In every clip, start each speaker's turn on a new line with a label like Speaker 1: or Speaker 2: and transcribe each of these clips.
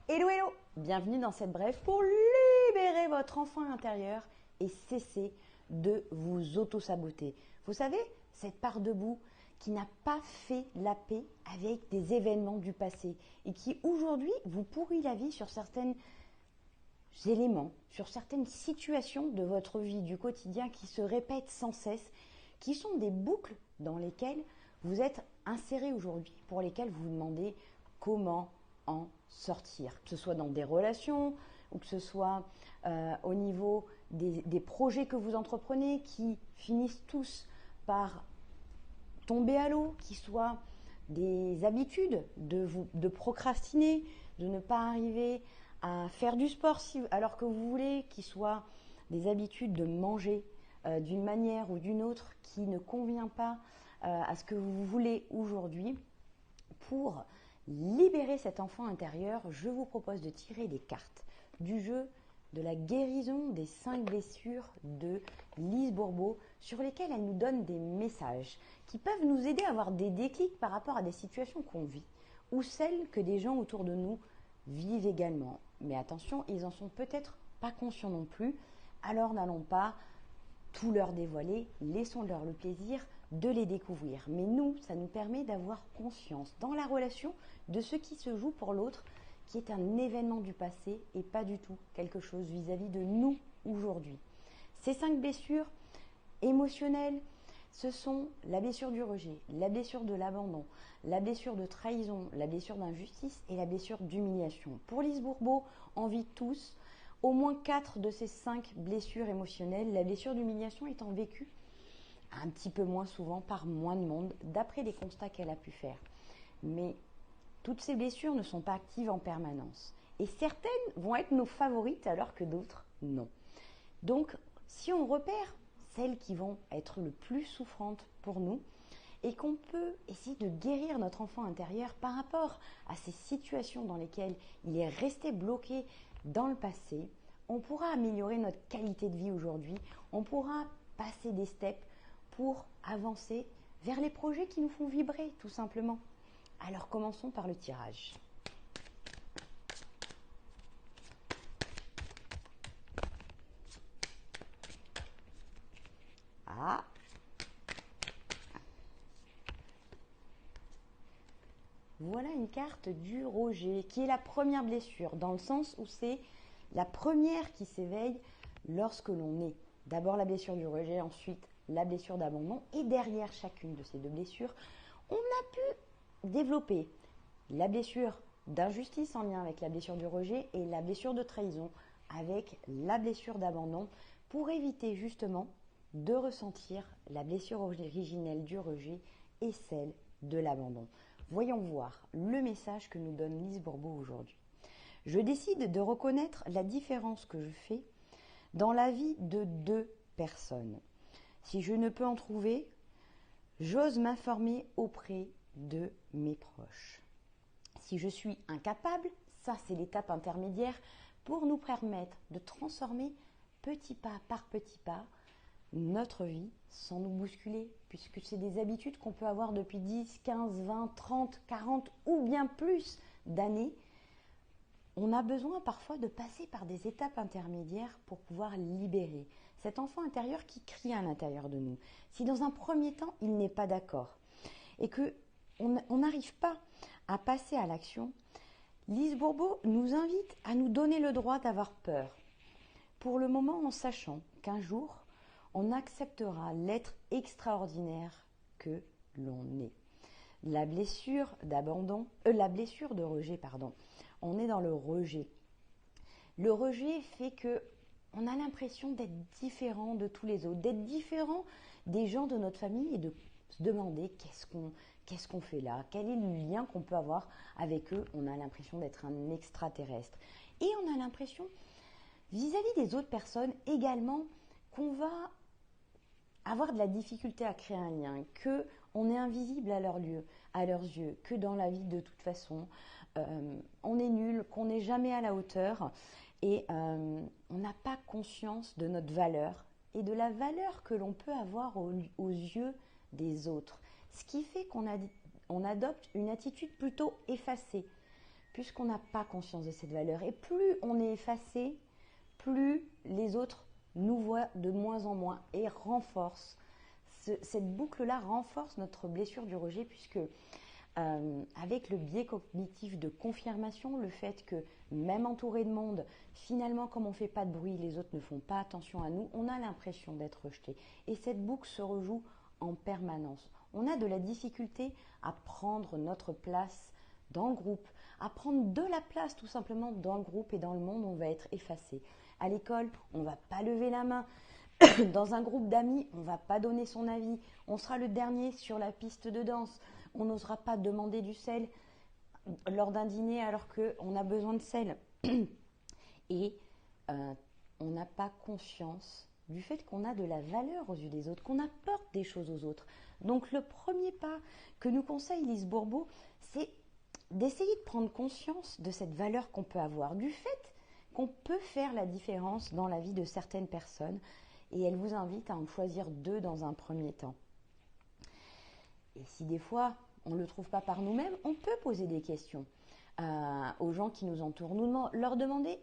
Speaker 1: Hello hello, bienvenue dans cette brève pour libérer votre enfant intérieur et cesser de vous auto-saboter. Vous savez, cette part de boue qui n'a pas fait la paix avec des événements du passé et qui aujourd'hui vous pourrit la vie sur certains éléments, sur certaines situations de votre vie du quotidien qui se répètent sans cesse, qui sont des boucles dans lesquelles vous êtes inséré aujourd'hui, pour lesquelles vous vous demandez comment en sortir, que ce soit dans des relations ou que ce soit au niveau des projets que vous entreprenez qui finissent tous par tomber à l'eau, qui soient des habitudes de procrastiner, de ne pas arriver à faire du sport alors que vous voulez, qui soient des habitudes de manger d'une manière ou d'une autre qui ne convient pas à ce que vous voulez aujourd'hui. Pour libérer cet enfant intérieur, je vous propose de tirer des cartes du jeu de la guérison des 5 blessures de Lise Bourbeau, sur lesquelles elle nous donne des messages qui peuvent nous aider à avoir des déclics par rapport à des situations qu'on vit ou celles que des gens autour de nous vivent également. Mais attention, ils en sont peut-être pas conscients non plus, alors n'allons pas tout leur dévoiler, laissons-leur le plaisir de les découvrir. Mais nous, ça nous permet d'avoir conscience dans la relation de ce qui se joue pour l'autre, qui est un événement du passé et pas du tout quelque chose vis-à-vis de nous aujourd'hui. Ces 5 blessures émotionnelles, ce sont la blessure du rejet, la blessure de l'abandon, la blessure de trahison, la blessure d'injustice et la blessure d'humiliation. Pour Lise Bourbeau, on vit tous au moins 4 de ces 5 blessures émotionnelles, la blessure d'humiliation étant vécue un petit peu moins souvent par moins de monde, d'après les constats qu'elle a pu faire. Mais toutes ces blessures ne sont pas actives en permanence. Et certaines vont être nos favorites alors que d'autres non. Donc, si on repère celles qui vont être le plus souffrantes pour nous et qu'on peut essayer de guérir notre enfant intérieur par rapport à ces situations dans lesquelles il est resté bloqué dans le passé, on pourra améliorer notre qualité de vie aujourd'hui, on pourra passer des steps pour avancer vers les projets qui nous font vibrer tout simplement. Alors commençons par le tirage. Ah, voilà une carte du rejet, qui est la première blessure, dans le sens où c'est la première qui s'éveille lorsque l'on est. D'abord la blessure du rejet, ensuite la blessure d'abandon, et derrière chacune de ces 2 blessures, on a pu développer la blessure d'injustice en lien avec la blessure du rejet et la blessure de trahison avec la blessure d'abandon, pour éviter justement de ressentir la blessure originelle du rejet et celle de l'abandon. Voyons voir le message que nous donne Lise Bourbeau aujourd'hui. Je décide de reconnaître la différence que je fais dans la vie de 2 personnes. Si je ne peux en trouver, j'ose m'informer auprès de mes proches. Si je suis incapable, ça c'est l'étape intermédiaire pour nous permettre de transformer petit pas par petit pas notre vie sans nous bousculer, puisque c'est des habitudes qu'on peut avoir depuis 10, 15, 20, 30, 40 ou bien plus d'années. On a besoin parfois de passer par des étapes intermédiaires pour pouvoir libérer cet enfant intérieur qui crie à l'intérieur de nous. Si dans un premier temps, il n'est pas d'accord et qu'on n'arrive pas à passer à l'action, Lise Bourbeau nous invite à nous donner le droit d'avoir peur. Pour le moment, en sachant qu'un jour, on acceptera l'être extraordinaire que l'on est. La blessure d'abandon, la blessure de rejet, on est dans le rejet. Le rejet fait que on a l'impression d'être différent de tous les autres, d'être différent des gens de notre famille et de se demander qu'est-ce qu'on fait là, quel est le lien qu'on peut avoir avec eux. On a l'impression d'être un extraterrestre. Et on a l'impression, vis-à-vis des autres personnes également, qu'on va avoir de la difficulté à créer un lien, que on est invisible à leurs yeux, que dans la vie de toute façon, on est nul, qu'on n'est jamais à la hauteur et on n'a pas conscience de notre valeur et de la valeur que l'on peut avoir aux yeux des autres. Ce qui fait qu'on adopte une attitude plutôt effacée, puisqu'on n'a pas conscience de cette valeur. Et plus on est effacé, plus les autres nous voient de moins en moins et renforcent. Cette boucle-là renforce notre blessure du rejet, puisque avec le biais cognitif de confirmation, le fait que même entouré de monde, finalement comme on ne fait pas de bruit, les autres ne font pas attention à nous, on a l'impression d'être rejeté. Et cette boucle se rejoue en permanence. On a de la difficulté à prendre notre place dans le groupe, à prendre de la place tout simplement dans le groupe, et dans le monde, on va être effacé. À l'école, on ne va pas lever la main. Dans un groupe d'amis, on ne va pas donner son avis. On sera le dernier sur la piste de danse. On n'osera pas demander du sel lors d'un dîner alors qu'on a besoin de sel. Et on n'a pas conscience du fait qu'on a de la valeur aux yeux des autres, qu'on apporte des choses aux autres. Donc le premier pas que nous conseille Lise Bourbeau, c'est d'essayer de prendre conscience de cette valeur qu'on peut avoir, du fait qu'on peut faire la différence dans la vie de certaines personnes. Et elle vous invite à en choisir 2 dans un premier temps. Et si des fois, on ne le trouve pas par nous-mêmes, on peut poser des questions aux gens qui nous entourent. Leur demander,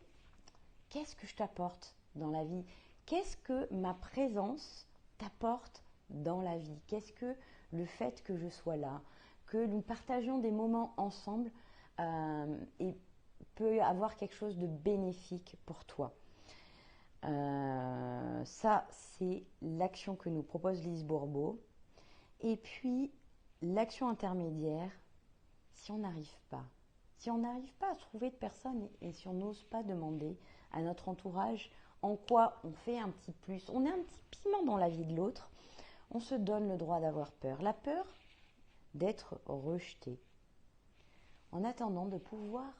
Speaker 1: qu'est-ce que je t'apporte dans la vie? Qu'est-ce que ma présence t'apporte dans la vie? Qu'est-ce que le fait que je sois là, que nous partagions des moments ensemble et peut avoir quelque chose de bénéfique pour toi? Ça, c'est l'action que nous propose Lise Bourbeau. Et puis, l'action intermédiaire, si on n'arrive pas à trouver de personnes, et si on n'ose pas demander à notre entourage en quoi on fait un petit plus, on est un petit piment dans la vie de l'autre, on se donne le droit d'avoir peur. La peur d'être rejeté. En attendant de pouvoir,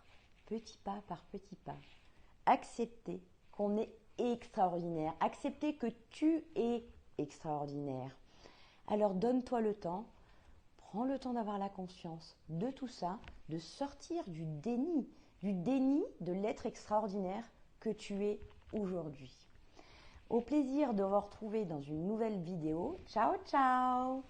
Speaker 1: petit pas par petit pas, accepter qu'on est extraordinaire, accepter que tu es extraordinaire. Alors donne-toi le temps, prends le temps d'avoir la conscience de tout ça, de sortir du déni de l'être extraordinaire que tu es aujourd'hui. Au plaisir de vous retrouver dans une nouvelle vidéo. Ciao, ciao!